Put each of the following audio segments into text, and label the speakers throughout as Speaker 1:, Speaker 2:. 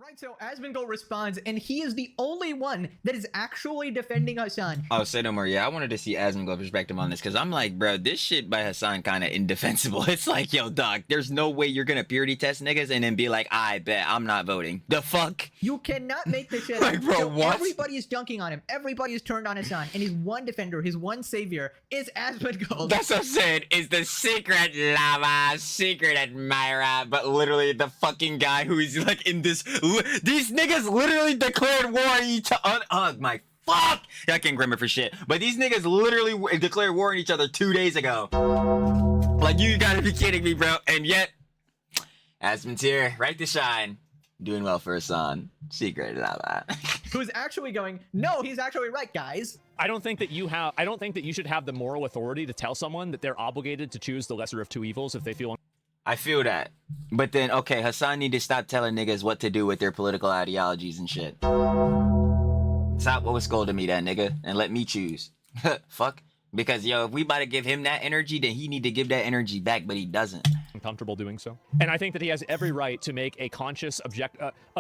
Speaker 1: Right, so Asmongold responds, and he is the only one that is actually defending Hasan.
Speaker 2: Oh, say no more. Yeah, I wanted to see Asmongold's perspective on this because I'm like, bro, this shit by Hasan kind of indefensible. It's like, yo, dog, there's no way you're gonna purity test niggas and then be like, I bet I'm not voting. The fuck?
Speaker 1: You cannot make this shit
Speaker 2: Like,
Speaker 1: up.
Speaker 2: bro,
Speaker 1: So
Speaker 2: what?
Speaker 1: everybody is dunking on him. Everybody is turned on Hasan, and his one defender, his one savior, is Asmongold.
Speaker 2: That's what I'm saying. Is the secret lava, secret admirer, but literally the fucking guy who is like in this. These niggas literally declared war on each other. Oh my fuck! I can't grammar for shit. But these niggas literally declared war on each other 2 days ago. Like, you gotta be kidding me, bro. And yet, Asmon's here, right to shine. Doing well for Hasan. Secret lava.
Speaker 1: Who's actually going, no, he's actually right, guys.
Speaker 3: I don't think that you should have the moral authority to tell someone that they're obligated to choose the lesser of two evils if they feel.
Speaker 2: I feel that. But then, okay, Hasan need to stop telling niggas what to do with their political ideologies and shit. Stop what was scolding me then, nigga, and let me choose. Fuck. Because, yo, if we about to give him that energy, then he need to give that energy back, but he doesn't.
Speaker 3: Comfortable doing so. And I think that he has every right to make a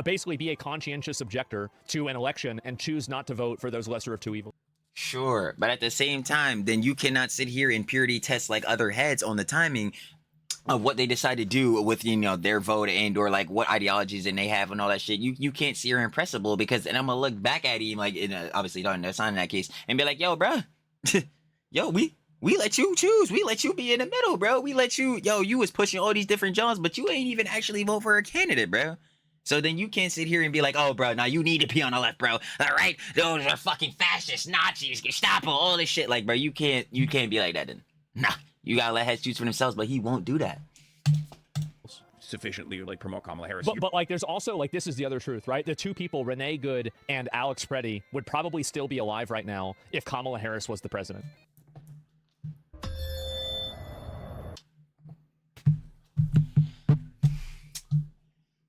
Speaker 3: basically be a conscientious objector to an election and choose not to vote for those lesser of two evils.
Speaker 2: Sure, but at the same time, then you cannot sit here and purity test like other heads on the timing of what they decide to do with, you know, their vote and or like what ideologies and they have and all that shit. You can't see her impressible because, and I'm gonna look back at him like, obviously not in that case, and be like, yo, bro, yo, we let you choose. We let you be in the middle, bro. We let you, yo, you was pushing all these different jobs, but you ain't even actually vote for a candidate, bro. So then you can't sit here and be like, oh, bro, now you need to be on the left, bro. All right, those are fucking fascists, Nazis, Gestapo, all this shit. Like, bro, you can't be like that then. Nah, you gotta let heads choose for themselves, but he won't do that.
Speaker 4: Sufficiently like promote Kamala Harris.
Speaker 3: But like there's also like this is the other truth, right? The two people, Renee Good and Alex Preddy, would probably still be alive right now if Kamala Harris was the president.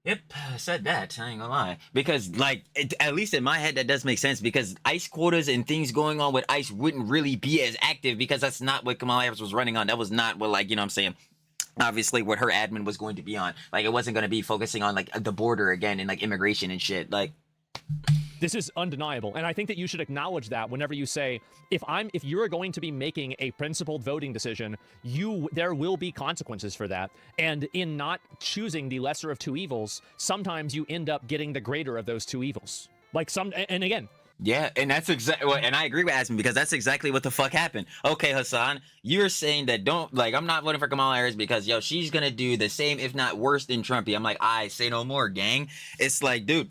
Speaker 2: Yep, I said that. I ain't gonna lie. Because, like, at least in my head, that does make sense. Because ICE quotas and things going on with ICE wouldn't really be as active because that's not what Kamala Harris was running on. That was not what, like, you know what I'm saying? Obviously, what her admin was going to be on. Like, it wasn't going to be focusing on, like, the border again and, like, immigration and shit. Like,
Speaker 3: this is undeniable, and I think that you should acknowledge that whenever you say, if you're going to be making a principled voting decision, there will be consequences for that. And in not choosing the lesser of two evils, sometimes you end up getting the greater of those two evils. And again.
Speaker 2: Yeah, and that's exactly what, and I agree with Asmin because that's exactly what the fuck happened. Okay, Hasan, you're saying that I'm not voting for Kamala Harris because, yo, she's gonna do the same, if not worse than Trumpy. I'm like, I say no more, gang. It's like, dude.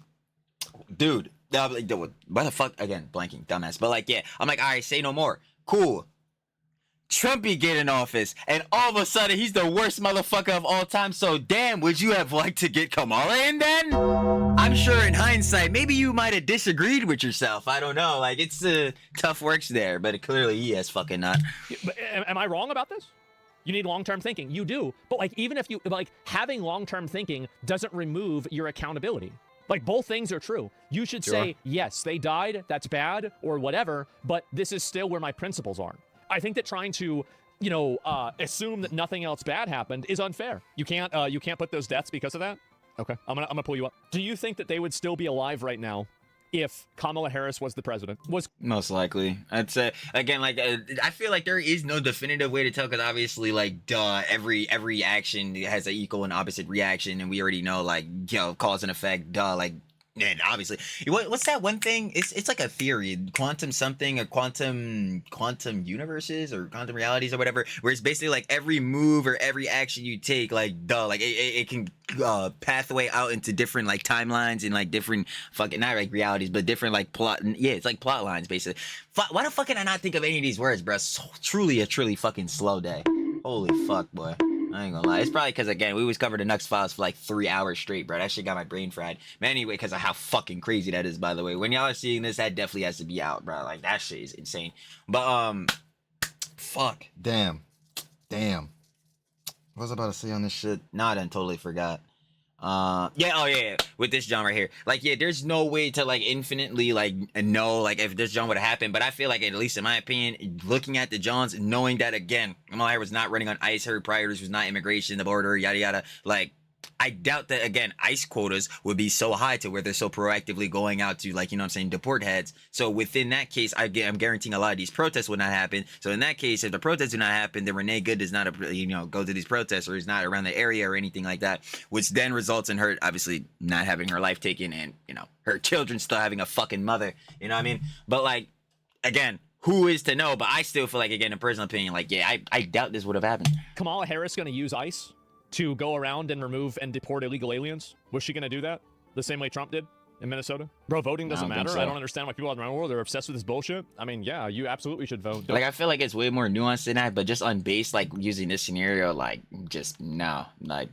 Speaker 2: What the fuck? Again, blanking, dumbass. But like, yeah, I'm like, all right, say no more. Cool. Trumpy get in office, and all of a sudden, he's the worst motherfucker of all time. So, damn, would you have liked to get Kamala in then? I'm sure in hindsight, maybe you might have disagreed with yourself. I don't know. Like, it's tough works there, but clearly he has fucking not.
Speaker 3: But am I wrong about this? You need long-term thinking. You do. But like, even if you, like, having long-term thinking doesn't remove your accountability. Like, both things are true. You should say, yes, they died, that's bad, or whatever, but this is still where my principles are. I think that trying to, you know, assume that nothing else bad happened is unfair. You can't put those deaths because of that? Okay, I'm gonna pull you up. Do you think that they would still be alive right now if Kamala Harris was the president?
Speaker 2: Most likely. I'd say, again, like, I feel like there is no definitive way to tell because obviously, like, every action has an equal and opposite reaction, and we already know, like, you know, cause and effect, like, and obviously, what's that one thing? It's like a theory, quantum something, or quantum universes or quantum realities or whatever, where it's basically like every move or every action you take, like, like it can pathway out into different like timelines and like different fucking not like realities, but different like plot. Yeah, it's like plot lines basically. Why the fuck can I not think of any of these words, bro? So truly a fucking slow day. Holy fuck, boy. I ain't gonna lie. It's probably because, again, we was covered the Nux Files for like 3 hours straight, bro. That shit got my brain fried. But anyway, because of how fucking crazy that is, by the way. When y'all are seeing this, that definitely has to be out, bro. Like, that shit is insane. But, fuck. Damn. What was I about to say on this shit? Nah, I done totally forgot. Yeah, with this John right here. Like, yeah, there's no way to, like, infinitely, like, know, like, if this John would have happened, but I feel like, at least in my opinion, looking at the Johns, knowing that, again, Kamala Harris was not running on ICE, her priorities was not immigration, the border, yada, yada, like, I doubt that, again, ICE quotas would be so high to where they're so proactively going out to, like, you know what I'm saying, deport heads. So within that case, I'm guaranteeing a lot of these protests would not happen. So in that case, if the protests do not happen, then Renee Good does not, you know, go to these protests, or is not around the area or anything like that, which then results in her obviously not having her life taken, and, you know, her children still having a fucking mother. You know what I mean? But, like, again, who is to know? But I still feel like, again, in personal opinion, like, yeah, I doubt this would have happened.
Speaker 3: Kamala Harris going to use ICE to go around and remove and deport illegal aliens? Was she going to do that the same way Trump did in Minnesota? Bro, voting doesn't matter. So. I don't understand why people around the world are obsessed with this bullshit. I mean, yeah, you absolutely should vote.
Speaker 2: Like, I feel like it's way more nuanced than that, but just on base, like, using this scenario, like, just no. Like,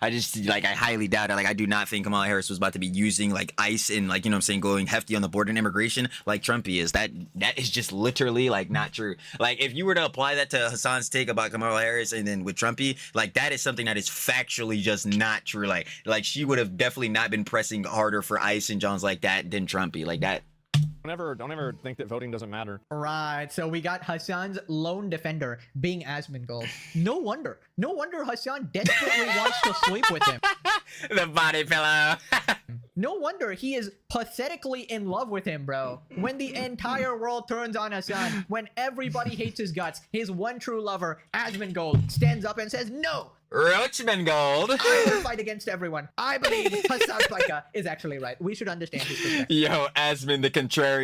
Speaker 2: I just, like, I highly doubt it. Like, I do not think Kamala Harris was about to be using, like, ICE and, like, you know what I'm saying, going hefty on the border and immigration like Trumpy is. That is just literally, like, not true. Like, if you were to apply that to Hasan's take about Kamala Harris and then with Trumpy, like, that is something that is factually just not true. Like she would have definitely not been pressing harder for ICE and Johns like that than Trumpy. Like, that.
Speaker 3: Don't ever think that voting doesn't matter.
Speaker 1: Right, so we got Hasan's lone defender being Asmongold. No wonder Hasan desperately wants to sleep with him.
Speaker 2: The body pillow.
Speaker 1: No wonder he is pathetically in love with him, bro. When the entire world turns on Hasan, when everybody hates his guts, his one true lover, Asmongold, stands up and says, no!
Speaker 2: Roachmangold.
Speaker 1: I will fight against everyone. I believe Hasan Paika is actually right. We should understand his perspective.
Speaker 2: Yo, Asmon the contrarian.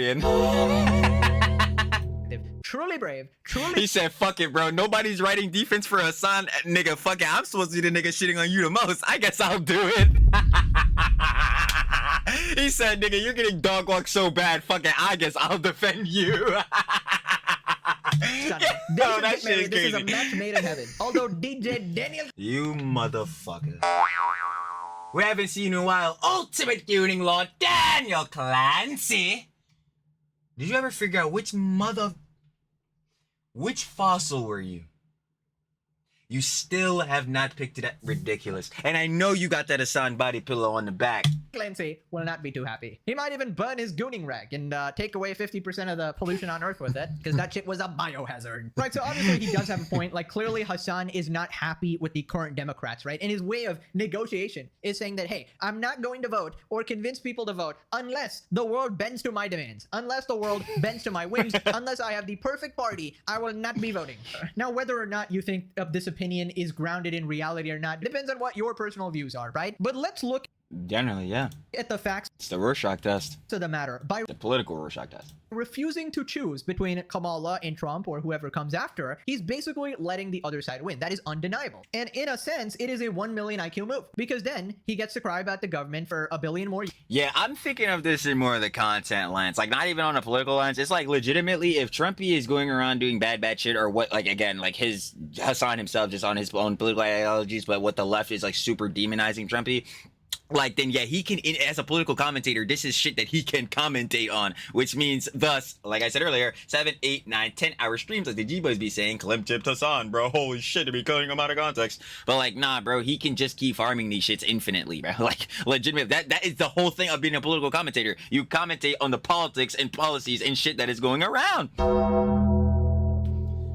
Speaker 1: Truly brave. Truly.
Speaker 2: He said, fuck it, bro. Nobody's writing defense for Hasan. Nigga, fuck it. I'm supposed to be the nigga shitting on you the most. I guess I'll do it. He said, nigga, you're getting dog walked so bad. Fuck it. I guess I'll defend you.
Speaker 1: No, that shit is crazy. This is a match made in heaven. Although DJ Daniel.
Speaker 2: You motherfucker. We haven't seen you in a while. Ultimate Tuning Lord Daniel Clancy. Did you ever figure out which fossil were you? You still have not picked it up. Ridiculous. And I know you got that Hasan body pillow on the back.
Speaker 1: Clancy will not be too happy. He might even burn his gooning rag and take away 50% of the pollution on Earth with it, because that shit was a biohazard. Right, so obviously he does have a point. Like, clearly Hasan is not happy with the current Democrats, right? And his way of negotiation is saying that, hey, I'm not going to vote or convince people to vote unless the world bends to my demands, unless the world bends to my whims, unless I have the perfect party, I will not be voting. Now, whether or not you think of this opinion is grounded in reality or not depends on what your personal views are, right? But let's look
Speaker 2: generally, yeah,
Speaker 1: at the facts.
Speaker 2: It's the Rorschach test.
Speaker 1: To the matter. By
Speaker 2: the political Rorschach test.
Speaker 1: Refusing to choose between Kamala and Trump or whoever comes after, he's basically letting the other side win. That is undeniable. And in a sense, it is a 1 million IQ move, because then he gets to cry about the government for a billion more.
Speaker 2: Yeah, I'm thinking of this in more of the content lens, like not even on a political lens. It's like legitimately, if Trumpy is going around doing bad shit, or what, like, again, like his Hasan himself just on his own political ideologies, but what the left is like super demonizing Trumpy. Like, then yeah, he can, as a political commentator, this is shit that he can commentate on, which means thus, like I said earlier, 7, 8, 9, 10 hour streams, like the G-Boys be saying, Clem Chip Hasan, bro, holy shit, to be cutting him out of context. But like, nah, bro, he can just keep farming these shits infinitely, bro. Like, legitimately, that is the whole thing of being a political commentator. You commentate on the politics and policies and shit that is going around.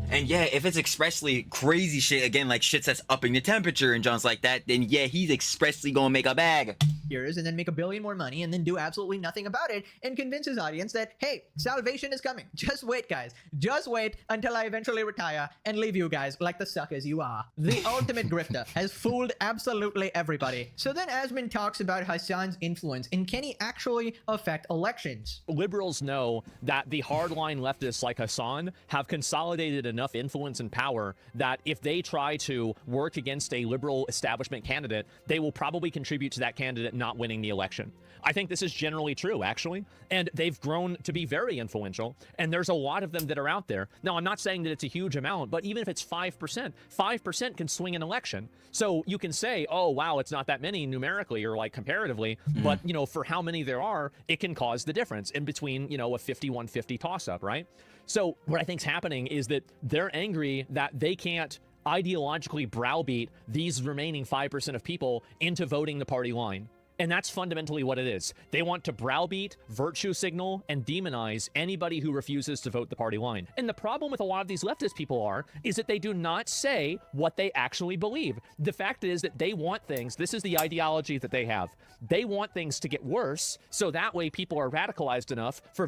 Speaker 2: And yeah, if it's expressly crazy shit, again, like shit that's upping the temperature and John's like that, then yeah, he's expressly gonna make a bag.
Speaker 1: Years and then make a billion more money and then do absolutely nothing about it and convince his audience that, hey, salvation is coming. Just wait, guys. Just wait until I eventually retire and leave you guys like the suckers you are. The ultimate grifter has fooled absolutely everybody. So then Asmon talks about Hasan's influence and can he actually affect elections?
Speaker 3: Liberals know that the hardline leftists like Hasan have consolidated enough influence and power that if they try to work against a liberal establishment candidate, they will probably contribute to that candidate not winning the election. I think this is generally true, actually, and they've grown to be very influential, and there's a lot of them that are out there. Now, I'm not saying that it's a huge amount, but even if it's 5% can swing an election. So you can say, oh, wow, it's not that many numerically or like comparatively, but, you know, for how many there are, it can cause the difference in between, you know, a 51-50 toss-up, right? So what I think's happening is that they're angry that they can't ideologically browbeat these remaining 5% of people into voting the party line. And that's fundamentally what it is. They want to browbeat, virtue signal, and demonize anybody who refuses to vote the party line. And the problem with a lot of these leftist people is that they do not say what they actually believe. The fact is that they want things. This is the ideology that they have. They want things to get worse, so that way people are radicalized enough to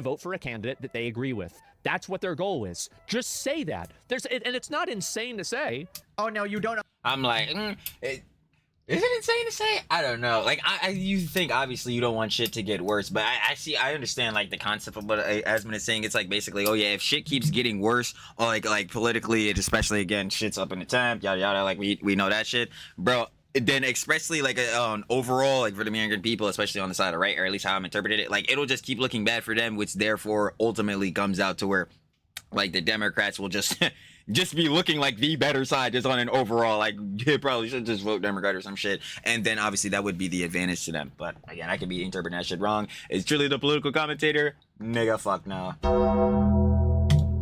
Speaker 3: vote for a candidate that they agree with. That's what their goal is. Just say that. And it's not insane to say.
Speaker 1: Oh no, you don't.
Speaker 2: I'm like, is it insane to say? I don't know. Like, you think obviously you don't want shit to get worse, but I understand like the concept of what Asmon is saying. It's like basically, oh yeah, if shit keeps getting worse, or like politically, and especially again, shit's up in the temp, yada yada. Like we know that shit, bro. Then especially like overall, like for the American people, especially on the side of right, or at least how I'm interpreted it, like it'll just keep looking bad for them, which therefore ultimately comes out to where like the Democrats will just just be looking like the better side just on an overall, like you probably should just vote Democrat or some shit. And then obviously that would be the advantage to them. But again, I could be interpreting that shit wrong. It's truly the political commentator. Nigga, fuck no.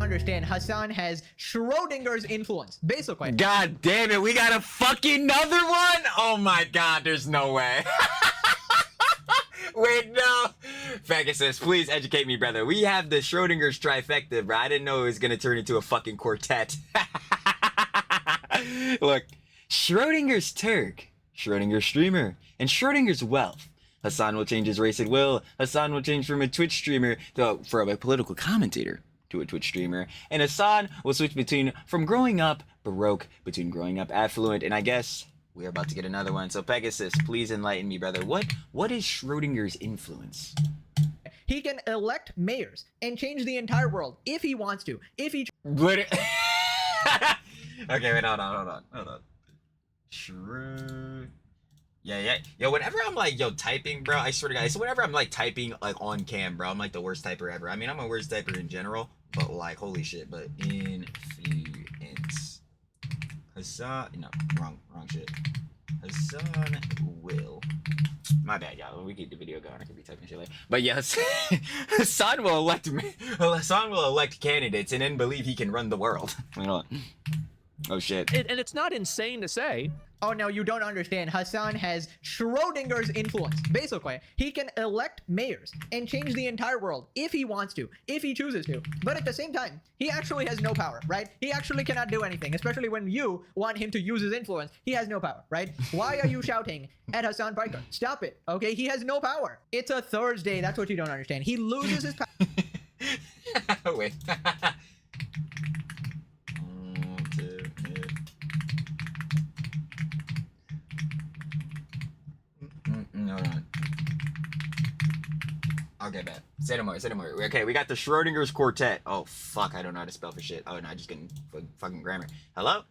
Speaker 1: Understand, Hasan has Schrodinger's influence. Basically.
Speaker 2: God damn it, we got a fucking another one? Oh my god, there's no way. Wait, no. Pegasus, please educate me, brother. We have the Schrodinger's trifecta, bro. I didn't know it was gonna turn into a fucking quartet. Look, Schrodinger's Turk, Schrodinger's streamer, and Schrodinger's wealth. Hasan will change his race at will. Hasan will change from a Twitch streamer from a political commentator to a Twitch streamer. And Hasan will switch from growing up Baroque, between growing up affluent, and I guess we're about to get another one. So Pegasus, please enlighten me, brother. What is Schrodinger's influence?
Speaker 1: He can elect mayors and change the entire world if he wants to. If he
Speaker 2: Okay, wait, hold on. Yeah. Yo, whenever I'm like, typing, bro, I swear to God, so whenever I'm like typing like on cam, bro, I'm like the worst typer ever. I mean, I'm a worst typer in general, but like, holy shit, but influence. Hasan, no, wrong shit. Hasan will. My bad, y'all. We keep the video going. I could be typing shit later. But yes, Hasan will elect candidates and then believe he can run the world. Hold on. Oh shit.
Speaker 3: And it's not insane to say.
Speaker 1: Oh no, you don't understand. Hasan has Schrodinger's influence. Basically, he can elect mayors and change the entire world if he wants to, if he chooses to. But at the same time, he actually has no power, right? He actually cannot do anything, especially when you want him to use his influence. He has no power, right? Why are you shouting at Hasan Piker? Stop it, okay? He has no power. It's a Thursday. That's what you don't understand. He loses his power.
Speaker 2: Wait. No. Okay, bad. Say no more. Okay, we got the Schrodinger's quartet. Oh, fuck, I don't know how to spell for shit. Oh, no, I just getting fucking grammar. Hello?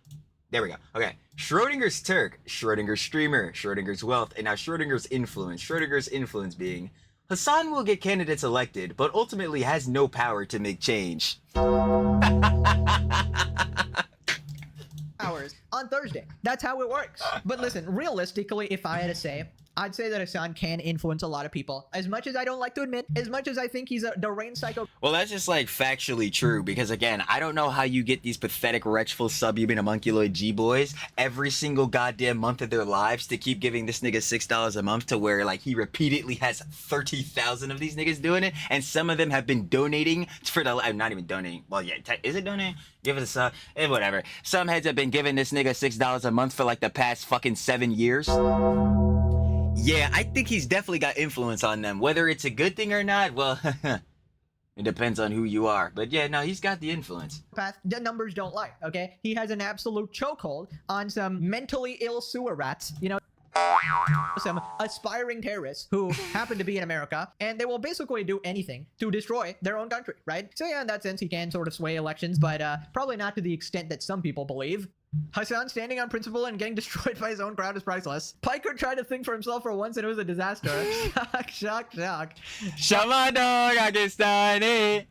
Speaker 2: There we go. Okay. Schrodinger's Turk, Schrodinger's streamer, Schrodinger's wealth, and now Schrodinger's influence. Schrodinger's influence being, Hasan will get candidates elected, but ultimately has no power to make change.
Speaker 1: Hours on Thursday. That's how it works. But listen, realistically, if I had to say, I'd say that Hasan can influence a lot of people. As much as I don't like to admit, as much as I think he's a deranged psycho.
Speaker 2: Well, that's just like factually true because again, I don't know how you get these pathetic wretchful subhuman homunculoid G-boys every single goddamn month of their lives to keep giving this nigga $6 a month to where like he repeatedly has 30,000 of these niggas doing it, and some of them have been donating for the not even donating. Well, yeah, is it donating? Give it a sub, whatever. Some heads have been giving this nigga $6 a month for like the past fucking 7 years. Yeah, I think he's definitely got influence on them. Whether it's a good thing or not, well, it depends on who you are. But yeah, no, he's got the influence.
Speaker 1: The numbers don't lie, okay? He has an absolute chokehold on some mentally ill sewer rats, you know, some aspiring terrorists who happen to be in America, and they will basically do anything to destroy their own country, right? So yeah, in that sense, he can sort of sway elections, but probably not to the extent that some people believe. Hasan standing on principle and getting destroyed by his own crowd is priceless. Piker tried to think for himself for once and it was a disaster. Shock.
Speaker 2: Shama dog, I get started.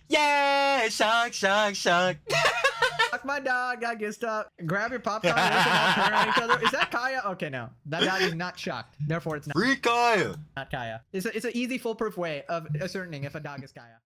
Speaker 2: Yeah, shock.
Speaker 1: Fuck my dog, I get stuck. Grab your popcorn, turn on each other. Is that Kaya? Okay, no. That dog is not shocked. Therefore, it's not.
Speaker 2: Free Kaya.
Speaker 1: Not Kaya. It's an easy foolproof way of ascertaining if a dog is Kaya.